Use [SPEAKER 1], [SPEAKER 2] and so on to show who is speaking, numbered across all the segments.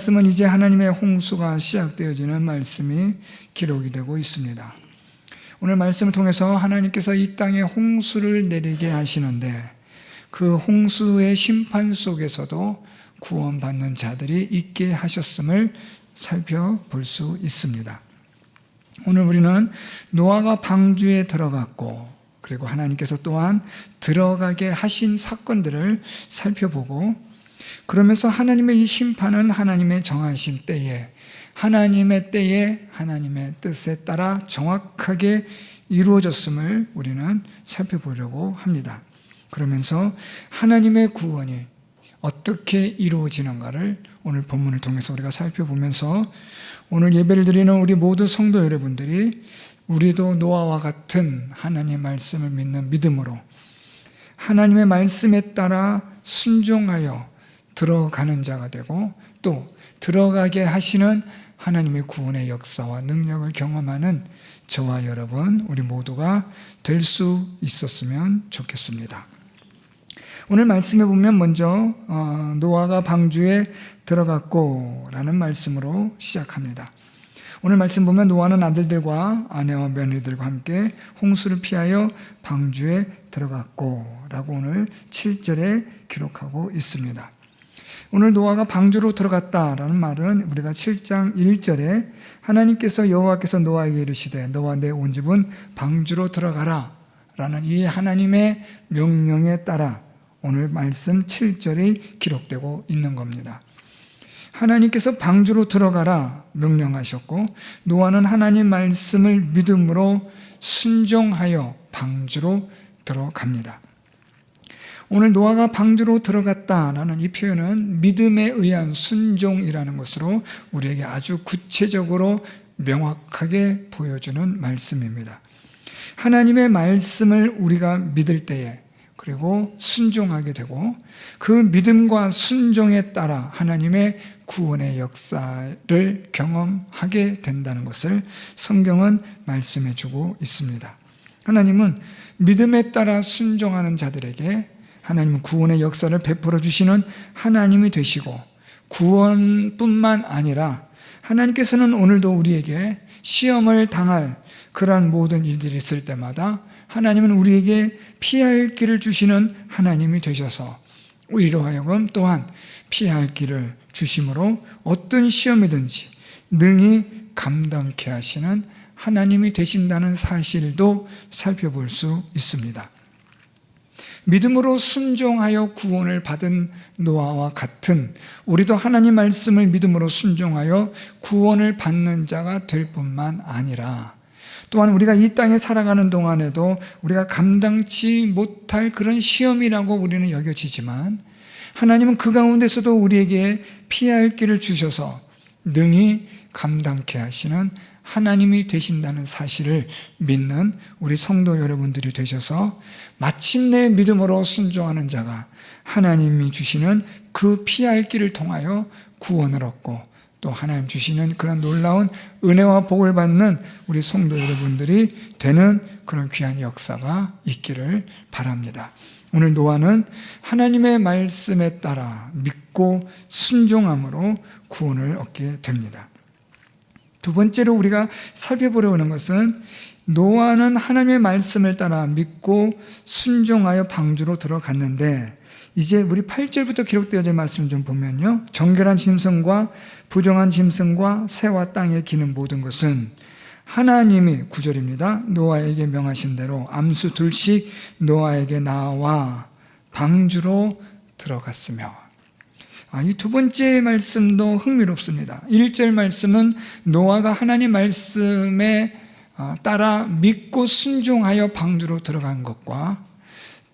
[SPEAKER 1] 말씀은 이제 하나님의 홍수가 시작되어지는 말씀이 기록이 되고 있습니다. 오늘 말씀을 통해서 하나님께서 이 땅에 홍수를 내리게 하시는데 그 홍수의 심판 속에서도 구원받는 자들이 있게 하셨음을 살펴볼 수 있습니다. 오늘 우리는 노아가 방주에 들어갔고 그리고 하나님께서 또한 들어가게 하신 사건들을 살펴보고 그러면서 하나님의 이 심판은 하나님의 정하신 때에 하나님의 뜻에 따라 정확하게 이루어졌음을 우리는 살펴보려고 합니다. 그러면서 하나님의 구원이 어떻게 이루어지는가를 오늘 본문을 통해서 우리가 살펴보면서 오늘 예배를 드리는 우리 모든 성도 여러분들이 우리도 노아와 같은 하나님의 말씀을 믿는 믿음으로 하나님의 말씀에 따라 순종하여 들어가는 자가 되고 또 들어가게 하시는 하나님의 구원의 역사와 능력을 경험하는 저와 여러분 우리 모두가 될 수 있었으면 좋겠습니다. 오늘 말씀에 보면 먼저 노아가 방주에 들어갔고 라는 말씀으로 시작합니다. 오늘 말씀 보면 노아는 아들들과 아내와 며느리들과 함께 홍수를 피하여 방주에 들어갔고 라고 오늘 7절에 기록하고 있습니다. 오늘 노아가 방주로 들어갔다라는 말은 우리가 7장 1절에 하나님께서 여호와께서 노아에게 이르시되 너와 내 온 집은 방주로 들어가라 라는 이 하나님의 명령에 따라 오늘 말씀 7절이 기록되고 있는 겁니다. 하나님께서 방주로 들어가라 명령하셨고 노아는 하나님 말씀을 믿음으로 순종하여 방주로 들어갑니다. 오늘 노아가 방주로 들어갔다라는 이 표현은 믿음에 의한 순종이라는 것으로 우리에게 아주 구체적으로 명확하게 보여주는 말씀입니다. 하나님의 말씀을 우리가 믿을 때에 그리고 순종하게 되고 그 믿음과 순종에 따라 하나님의 구원의 역사를 경험하게 된다는 것을 성경은 말씀해 주고 있습니다. 하나님은 믿음에 따라 순종하는 자들에게 하나님은 구원의 역사를 베풀어 주시는 하나님이 되시고 구원뿐만 아니라 하나님께서는 오늘도 우리에게 시험을 당할 그러한 모든 일들이 있을 때마다 하나님은 우리에게 피할 길을 주시는 하나님이 되셔서 우리로 하여금 또한 피할 길을 주심으로 어떤 시험이든지 능히 감당케 하시는 하나님이 되신다는 사실도 살펴볼 수 있습니다. 믿음으로 순종하여 구원을 받은 노아와 같은 우리도 하나님 말씀을 믿음으로 순종하여 구원을 받는 자가 될 뿐만 아니라 또한 우리가 이 땅에 살아가는 동안에도 우리가 감당치 못할 그런 시험이라고 우리는 여겨지지만 하나님은 그 가운데서도 우리에게 피할 길을 주셔서 능히 감당케 하시는 하나님이 되신다는 사실을 믿는 우리 성도 여러분들이 되셔서 마침내 믿음으로 순종하는 자가 하나님이 주시는 그 피할 길을 통하여 구원을 얻고 또 하나님 주시는 그런 놀라운 은혜와 복을 받는 우리 성도 여러분들이 되는 그런 귀한 역사가 있기를 바랍니다. 오늘 노아는 하나님의 말씀에 따라 믿고 순종함으로 구원을 얻게 됩니다. 두 번째로 우리가 살펴보려 하는 것은 노아는 하나님의 말씀을 따라 믿고 순종하여 방주로 들어갔는데 이제 우리 8절부터 기록되어진 말씀을 좀 보면요. 정결한 짐승과 부정한 짐승과 새와 땅에 기는 모든 것은 하나님이 9절입니다. 노아에게 명하신 대로 암수 둘씩 노아에게 나와 방주로 들어갔으며 이 두 번째 말씀도 흥미롭습니다. 1절 말씀은 노아가 하나님 말씀에 따라 믿고 순종하여 방주로 들어간 것과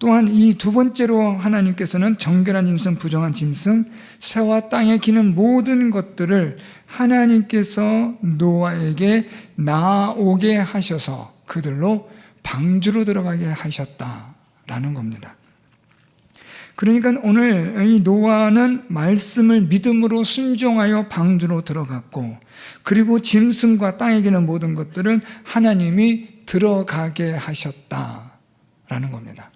[SPEAKER 1] 또한 이 두 번째로 하나님께서는 정결한 짐승, 부정한 짐승, 새와 땅에 기는 모든 것들을 하나님께서 노아에게 나오게 하셔서 그들로 방주로 들어가게 하셨다라는 겁니다. 그러니까 오늘 이 노아는 말씀을 믿음으로 순종하여 방주로 들어갔고 그리고 짐승과 땅에 기는 모든 것들은 하나님이 들어가게 하셨다라는 겁니다.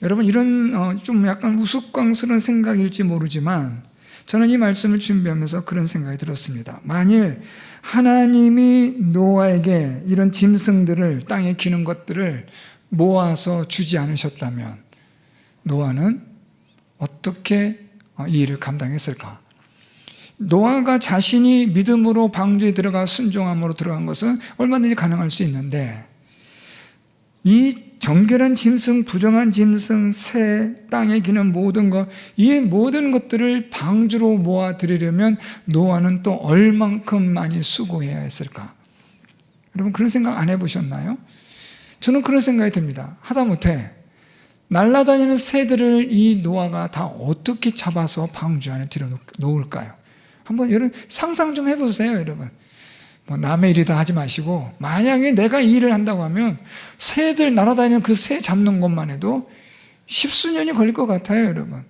[SPEAKER 1] 여러분 이런 좀 약간 우스꽝스러운 생각일지 모르지만 저는 이 말씀을 준비하면서 그런 생각이 들었습니다. 만일 하나님이 노아에게 이런 짐승들을, 땅에 기는 것들을 모아서 주지 않으셨다면 노아는 어떻게 이 일을 감당했을까? 노아가 자신이 믿음으로 방주에 들어가 순종함으로 들어간 것은 얼마든지 가능할 수 있는데, 이 정결한 짐승, 부정한 짐승, 새, 땅에 기는 모든 것, 이 모든 것들을 방주로 모아들이려면 노아는 또 얼만큼 많이 수고해야 했을까? 여러분 그런 생각 안 해보셨나요? 저는 그런 생각이 듭니다. 하다못해 날아다니는 새들을 이 노아가 다 어떻게 잡아서 방주 안에 들여놓을까요? 한번 여러분 상상 좀 해보세요. 여러분 남의 일이다 하지 마시고, 만약에 내가 이 일을 한다고 하면 새들 날아다니는 그 새 잡는 것만 해도 십수년이 걸릴 것 같아요. 여러분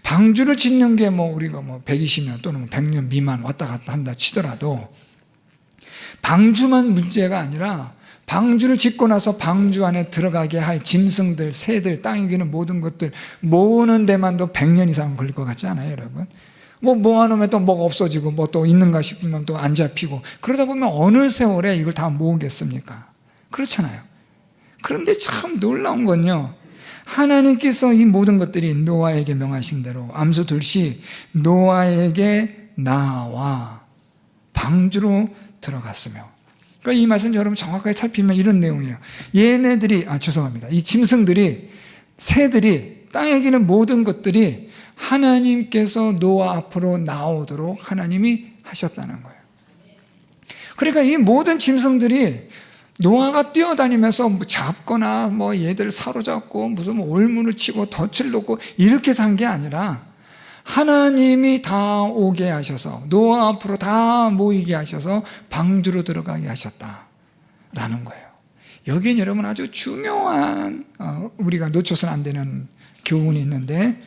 [SPEAKER 1] 방주를 짓는 게 우리가 120년 또는 100년 미만 왔다 갔다 한다 치더라도, 방주만 문제가 아니라 방주를 짓고 나서 방주 안에 들어가게 할 짐승들, 새들, 땅에 기는 모든 것들 모으는 데만도 100년 이상 걸릴 것 같지 않아요, 여러분? 모아놓으면 또 뭐가 없어지고 또 있는가 싶으면 또 안 잡히고, 그러다 보면 어느 세월에 이걸 다 모으겠습니까? 그렇잖아요. 그런데 참 놀라운 건요, 하나님께서 이 모든 것들이 노아에게 명하신 대로 암수 둘씩 노아에게 나와 방주로 들어갔으며, 그러니까 이 말씀 여러분 정확하게 살피면 이런 내용이에요. 얘네들이, 이 짐승들이, 새들이, 땅에 기는 모든 것들이 하나님께서 노아 앞으로 나오도록 하나님이 하셨다는 거예요. 그러니까 이 모든 짐승들이 노아가 뛰어다니면서 잡거나 얘들 사로잡고 무슨 올문을 치고 덫을 놓고 이렇게 산 게 아니라, 하나님이 다 오게 하셔서 노아 앞으로 다 모이게 하셔서 방주로 들어가게 하셨다라는 거예요. 여기엔 여러분 아주 중요한 우리가 놓쳐서는 안 되는 교훈이 있는데,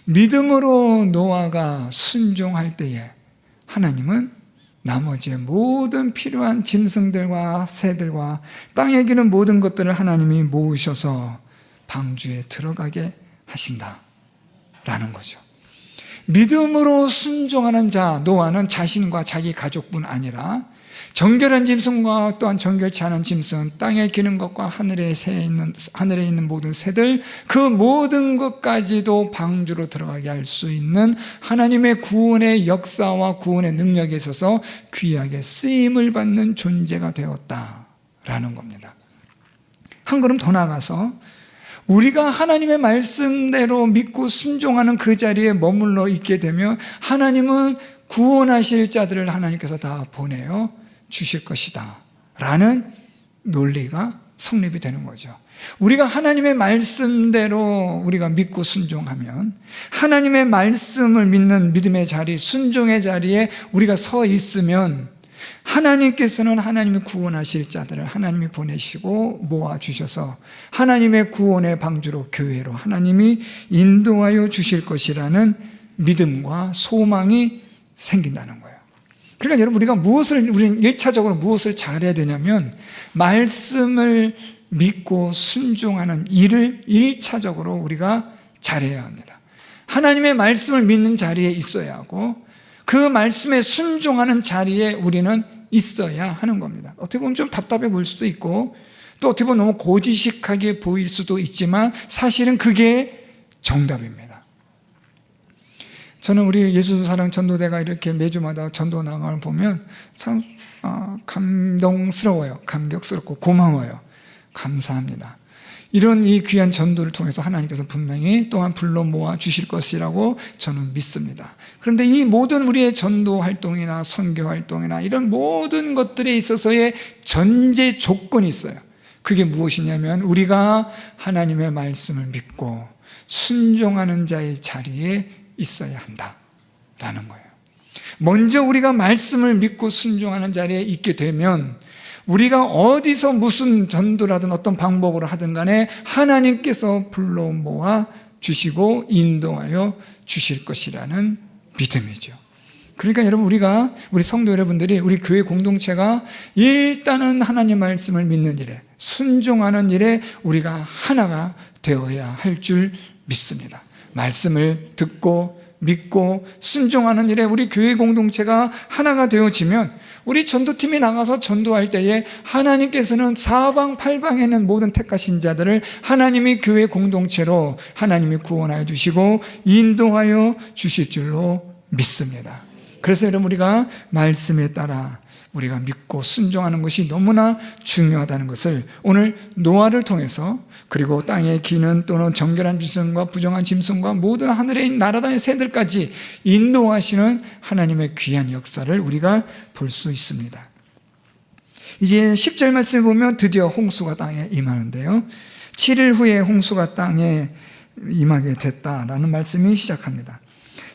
[SPEAKER 1] 믿음으로 노아가 순종할 때에 하나님은 나머지의 모든 필요한 짐승들과 새들과 땅에 기는 모든 것들을 하나님이 모으셔서 방주에 들어가게 하신다라는 거죠. 믿음으로 순종하는 자 노아는 자신과 자기 가족뿐 아니라 정결한 짐승과 또한 정결치 않은 짐승, 땅에 기는 것과 하늘에 있는 모든 새들, 그 모든 것까지도 방주로 들어가게 할 수 있는 하나님의 구원의 역사와 구원의 능력에 있어서 귀하게 쓰임을 받는 존재가 되었다라는 겁니다. 한 걸음 더 나아가서 우리가 하나님의 말씀대로 믿고 순종하는 그 자리에 머물러 있게 되면 하나님은 구원하실 자들을 하나님께서 다 보내요 주실 것이다 라는 논리가 성립이 되는 거죠. 우리가 하나님의 말씀대로 우리가 믿고 순종하면, 하나님의 말씀을 믿는 믿음의 자리, 순종의 자리에 우리가 서 있으면 하나님께서는 하나님이 구원하실 자들을 하나님이 보내시고 모아주셔서 하나님의 구원의 방주로, 교회로 하나님이 인도하여 주실 것이라는 믿음과 소망이 생긴다는 거예요. 그러니까 여러분 우리는 1차적으로 무엇을 잘해야 되냐면, 말씀을 믿고 순종하는 일을 1차적으로 우리가 잘해야 합니다. 하나님의 말씀을 믿는 자리에 있어야 하고, 그 말씀에 순종하는 자리에 우리는 있어야 하는 겁니다. 어떻게 보면 좀 답답해 보일 수도 있고, 또 어떻게 보면 너무 고지식하게 보일 수도 있지만 사실은 그게 정답입니다. 저는 우리 예수사랑 전도대가 이렇게 매주마다 전도 나가를 보면 참 감동스러워요. 감격스럽고 고마워요. 감사합니다. 이런 이 귀한 전도를 통해서 하나님께서 분명히 또한 불러 모아 주실 것이라고 저는 믿습니다. 그런데 이 모든 우리의 전도 활동이나 선교 활동이나 이런 모든 것들에 있어서의 전제 조건이 있어요. 그게 무엇이냐면, 우리가 하나님의 말씀을 믿고 순종하는 자의 자리에 있어야 한다라는 거예요. 먼저 우리가 말씀을 믿고 순종하는 자리에 있게 되면 우리가 어디서 무슨 전도라든 어떤 방법으로 하든 간에 하나님께서 불러 모아 주시고 인도하여 주실 것이라는 믿음이죠. 그러니까 여러분, 우리 성도 여러분들이, 우리 교회 공동체가 일단은 하나님 말씀을 믿는 일에, 순종하는 일에 우리가 하나가 되어야 할 줄 믿습니다. 말씀을 듣고 믿고 순종하는 일에 우리 교회 공동체가 하나가 되어지면 우리 전도팀이 나가서 전도할 때에 하나님께서는 사방팔방에 있는 모든 택하신 자들을 하나님이 교회 공동체로 하나님이 구원하여 주시고 인도하여 주실 줄로 믿습니다. 그래서 여러분, 우리가 말씀에 따라 우리가 믿고 순종하는 것이 너무나 중요하다는 것을 오늘 노아를 통해서, 그리고 땅에 기는 또는 정결한 짐승과 부정한 짐승과 모든 하늘에 있는 날아다니는 새들까지 인도하시는 하나님의 귀한 역사를 우리가 볼 수 있습니다. 이제 10절 말씀을 보면 드디어 홍수가 땅에 임하는데요, 7일 후에 홍수가 땅에 임하게 됐다라는 말씀이 시작합니다.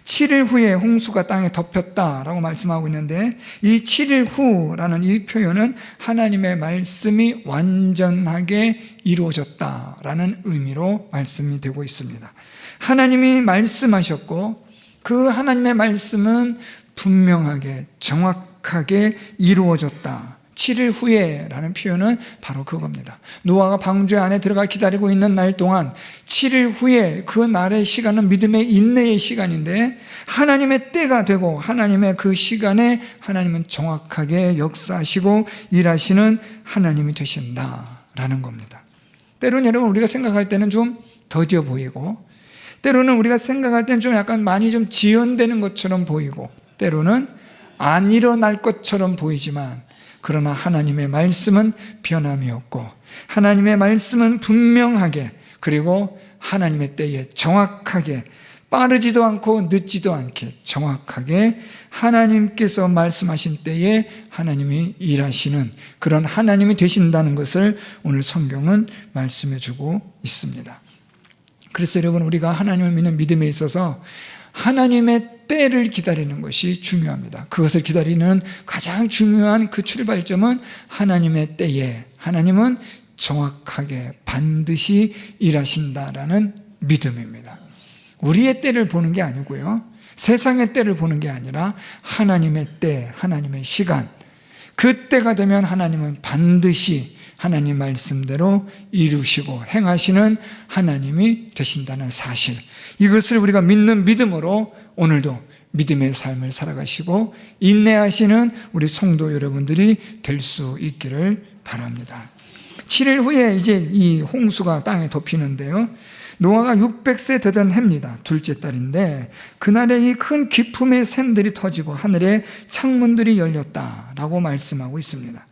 [SPEAKER 1] 7일 후에 홍수가 땅에 덮였다라고 말씀하고 있는데, 이 7일 후라는 이 표현은 하나님의 말씀이 완전하게 이루어졌다라는 의미로 말씀이 되고 있습니다. 하나님이 말씀하셨고 그 하나님의 말씀은 분명하게 정확하게 이루어졌다. 7일 후에 라는 표현은 바로 그겁니다. 노아가 방주 안에 들어가 기다리고 있는 날 동안 7일 후에, 그 날의 시간은 믿음의 인내의 시간인데 하나님의 때가 되고 하나님의 그 시간에 하나님은 정확하게 역사하시고 일하시는 하나님이 되신다라는 겁니다. 때로는 여러분, 우리가 생각할 때는 좀 더뎌 보이고, 때로는 우리가 생각할 때는 좀 약간 많이 좀 지연되는 것처럼 보이고, 때로는 안 일어날 것처럼 보이지만, 그러나 하나님의 말씀은 변함이 없고 하나님의 말씀은 분명하게, 그리고 하나님의 때에 정확하게, 빠르지도 않고 늦지도 않게 정확하게 하나님께서 말씀하신 때에 하나님이 일하시는 그런 하나님이 되신다는 것을 오늘 성경은 말씀해 주고 있습니다. 그래서 여러분, 우리가 하나님을 믿는 믿음에 있어서 하나님의 때를 기다리는 것이 중요합니다. 그것을 기다리는 가장 중요한 그 출발점은 하나님의 때에 하나님은 정확하게 반드시 일하신다라는 믿음입니다. 우리의 때를 보는 게 아니고요, 세상의 때를 보는 게 아니라 하나님의 때, 하나님의 시간, 그 때가 되면 하나님은 반드시 하나님 말씀대로 이루시고 행하시는 하나님이 되신다는 사실, 이것을 우리가 믿는 믿음으로 오늘도 믿음의 삶을 살아가시고 인내하시는 우리 성도 여러분들이 될 수 있기를 바랍니다. 7일 후에 이제 이 홍수가 땅에 덮이는데요, 노아가 600세 되던 해입니다. 둘째 달인데 그날에 이 큰 기품의 샘들이 터지고 하늘의 창문들이 열렸다라고 말씀하고 있습니다.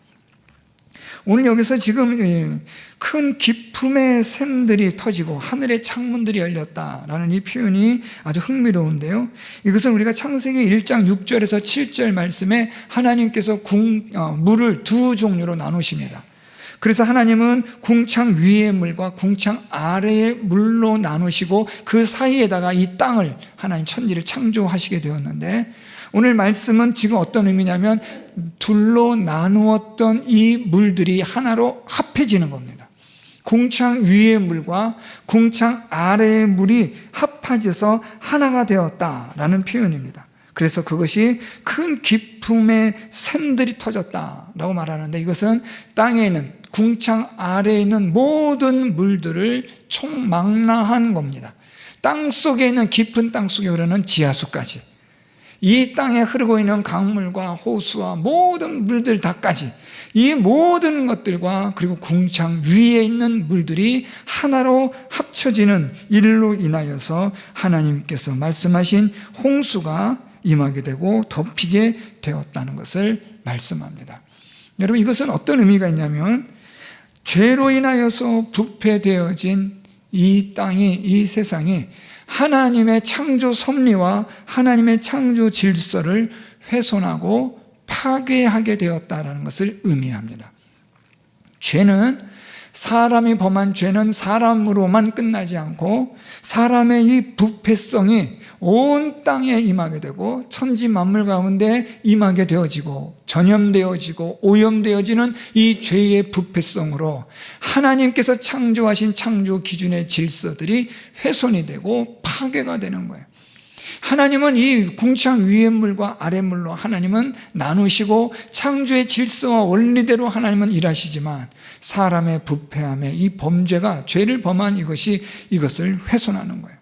[SPEAKER 1] 오늘 여기서 지금 큰 기품의 샘들이 터지고 하늘의 창문들이 열렸다라는 이 표현이 아주 흥미로운데요, 이것은 우리가 창세기 1장 6절에서 7절 말씀에 하나님께서 물을 두 종류로 나누십니다. 그래서 하나님은 궁창 위의 물과 궁창 아래의 물로 나누시고 그 사이에다가 이 땅을, 하나님 천지를 창조하시게 되었는데, 오늘 말씀은 지금 어떤 의미냐면 둘로 나누었던 이 물들이 하나로 합해지는 겁니다. 궁창 위의 물과 궁창 아래의 물이 합해져서 하나가 되었다라는 표현입니다. 그래서 그것이 큰 기품의 샘들이 터졌다라고 말하는데, 이것은 땅에 있는, 궁창 아래에 있는 모든 물들을 총망라한 겁니다. 땅 속에 있는, 깊은 땅 속에 흐르는 지하수까지, 이 땅에 흐르고 있는 강물과 호수와 모든 물들 다까지, 이 모든 것들과 그리고 궁창 위에 있는 물들이 하나로 합쳐지는 일로 인하여서 하나님께서 말씀하신 홍수가 임하게 되고 덮이게 되었다는 것을 말씀합니다. 여러분, 이것은 어떤 의미가 있냐면 죄로 인하여서 부패되어진 이 땅이, 이 세상이 하나님의 창조 섭리와 하나님의 창조 질서를 훼손하고 파괴하게 되었다는 것을 의미합니다. 죄는, 사람이 범한 죄는 사람으로만 끝나지 않고 사람의 이 부패성이 온 땅에 임하게 되고 천지 만물 가운데 임하게 되어지고 전염되어지고 오염되어지는 이 죄의 부패성으로 하나님께서 창조하신 창조 기준의 질서들이 훼손이 되고 파괴가 되는 거예요. 하나님은 이 궁창 위의 물과 아래 물로 하나님은 나누시고 창조의 질서와 원리대로 하나님은 일하시지만 사람의 부패함에 이 범죄가, 죄를 범한 이것이 이것을 훼손하는 거예요.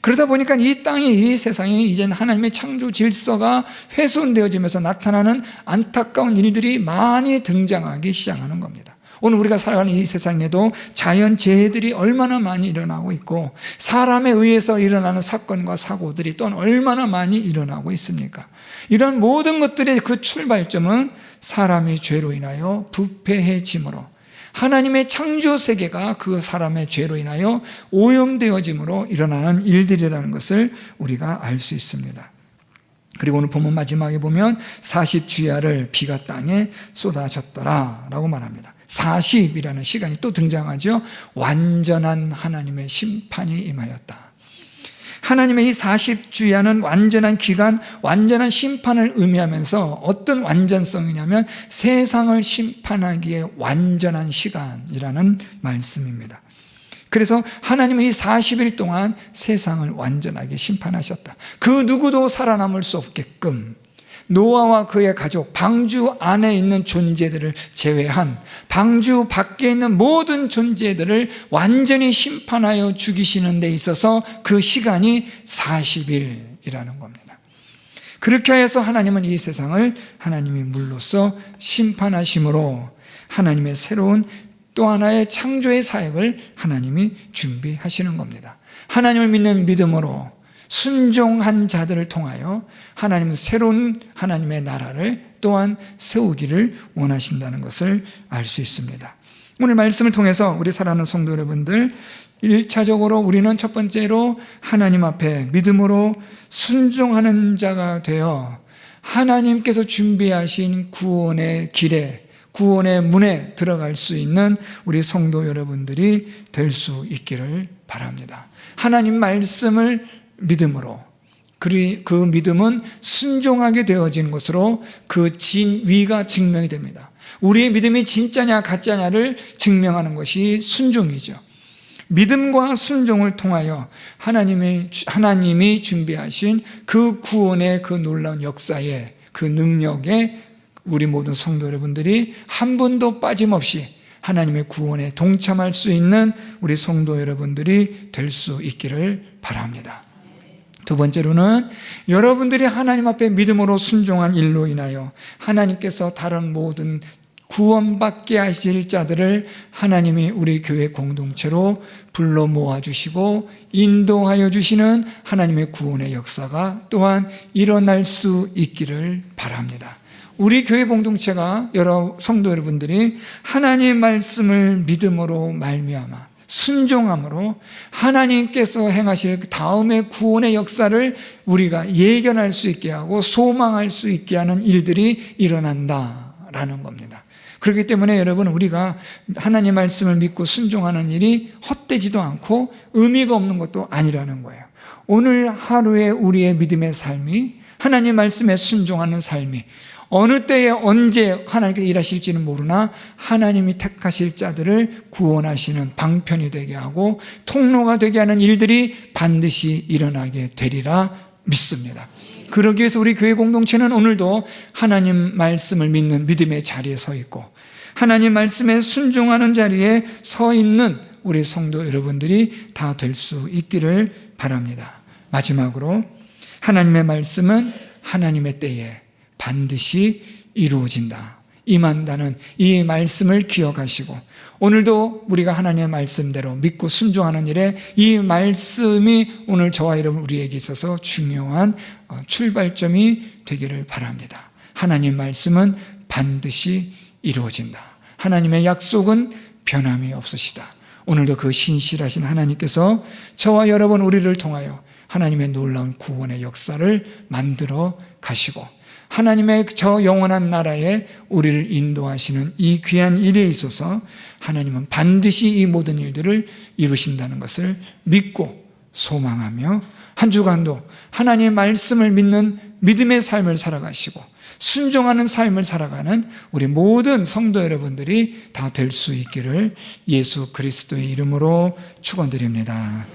[SPEAKER 1] 그러다 보니까 이 땅이, 이 세상이 이제는 하나님의 창조 질서가 훼손되어지면서 나타나는 안타까운 일들이 많이 등장하기 시작하는 겁니다. 오늘 우리가 살아가는 이 세상에도 자연재해들이 얼마나 많이 일어나고 있고, 사람에 의해서 일어나는 사건과 사고들이 또한 얼마나 많이 일어나고 있습니까? 이런 모든 것들의 그 출발점은 사람의 죄로 인하여 부패해짐으로, 하나님의 창조 세계가 그 사람의 죄로 인하여 오염되어짐으로 일어나는 일들이라는 것을 우리가 알 수 있습니다. 그리고 오늘 본문 마지막에 보면 40주야를 비가 땅에 쏟아졌더라 라고 말합니다. 40이라는 시간이 또 등장하죠. 완전한 하나님의 심판이 임하였다. 하나님의 이 40주야는 완전한 기간, 완전한 심판을 의미하면서 어떤 완전성이냐면 세상을 심판하기에 완전한 시간이라는 말씀입니다. 그래서 하나님은 이 40일 동안 세상을 완전하게 심판하셨다. 그 누구도 살아남을 수 없게끔 노아와 그의 가족, 방주 안에 있는 존재들을 제외한 방주 밖에 있는 모든 존재들을 완전히 심판하여 죽이시는 데 있어서 그 시간이 40일이라는 겁니다. 그렇게 해서 하나님은 이 세상을 하나님이 물로써 심판하심으로 하나님의 새로운 또 하나의 창조의 사역을 하나님이 준비하시는 겁니다. 하나님을 믿는 믿음으로 순종한 자들을 통하여 하나님은 새로운 하나님의 나라를 또한 세우기를 원하신다는 것을 알 수 있습니다. 오늘 말씀을 통해서 우리 사랑하는 성도 여러분들, 1차적으로 우리는 첫 번째로 하나님 앞에 믿음으로 순종하는 자가 되어 하나님께서 준비하신 구원의 길에, 구원의 문에 들어갈 수 있는 우리 성도 여러분들이 될 수 있기를 바랍니다. 하나님 말씀을 믿음으로, 그 믿음은 순종하게 되어진 것으로 그 진위가 증명이 됩니다. 우리의 믿음이 진짜냐 가짜냐를 증명하는 것이 순종이죠. 믿음과 순종을 통하여 하나님이 준비하신 그 구원의 그 놀라운 역사에, 그 능력에 우리 모든 성도 여러분들이 한 번도 빠짐없이 하나님의 구원에 동참할 수 있는 우리 성도 여러분들이 될 수 있기를 바랍니다. 두 번째로는 여러분들이 하나님 앞에 믿음으로 순종한 일로 인하여 하나님께서 다른 모든 구원받게 하실 자들을 하나님이 우리 교회 공동체로 불러 모아주시고 인도하여 주시는 하나님의 구원의 역사가 또한 일어날 수 있기를 바랍니다. 우리 교회 공동체가 여러 성도 여러분들이 하나님 말씀을 믿음으로 말미암아 순종함으로 하나님께서 행하실 다음의 구원의 역사를 우리가 예견할 수 있게 하고 소망할 수 있게 하는 일들이 일어난다라는 겁니다. 그렇기 때문에 여러분, 우리가 하나님 말씀을 믿고 순종하는 일이 헛되지도 않고 의미가 없는 것도 아니라는 거예요. 오늘 하루에 우리의 믿음의 삶이, 하나님 말씀에 순종하는 삶이 어느 때에 언제 하나님께서 일하실지는 모르나 하나님이 택하실 자들을 구원하시는 방편이 되게 하고 통로가 되게 하는 일들이 반드시 일어나게 되리라 믿습니다. 그러기 위해서 우리 교회 공동체는 오늘도 하나님 말씀을 믿는 믿음의 자리에 서 있고 하나님 말씀에 순종하는 자리에 서 있는 우리 성도 여러분들이 다 될 수 있기를 바랍니다. 마지막으로 하나님의 말씀은 하나님의 때에 반드시 이루어진다, 임한다는 이 말씀을 기억하시고 오늘도 우리가 하나님의 말씀대로 믿고 순종하는 일에 이 말씀이 오늘 저와 여러분 우리에게 있어서 중요한 출발점이 되기를 바랍니다. 하나님 말씀은 반드시 이루어진다. 하나님의 약속은 변함이 없으시다. 오늘도 그 신실하신 하나님께서 저와 여러분 우리를 통하여 하나님의 놀라운 구원의 역사를 만들어 가시고 하나님의 저 영원한 나라에 우리를 인도하시는 이 귀한 일에 있어서 하나님은 반드시 이 모든 일들을 이루신다는 것을 믿고 소망하며 한 주간도 하나님의 말씀을 믿는 믿음의 삶을 살아가시고 순종하는 삶을 살아가는 우리 모든 성도 여러분들이 다 될 수 있기를 예수 그리스도의 이름으로 축원드립니다.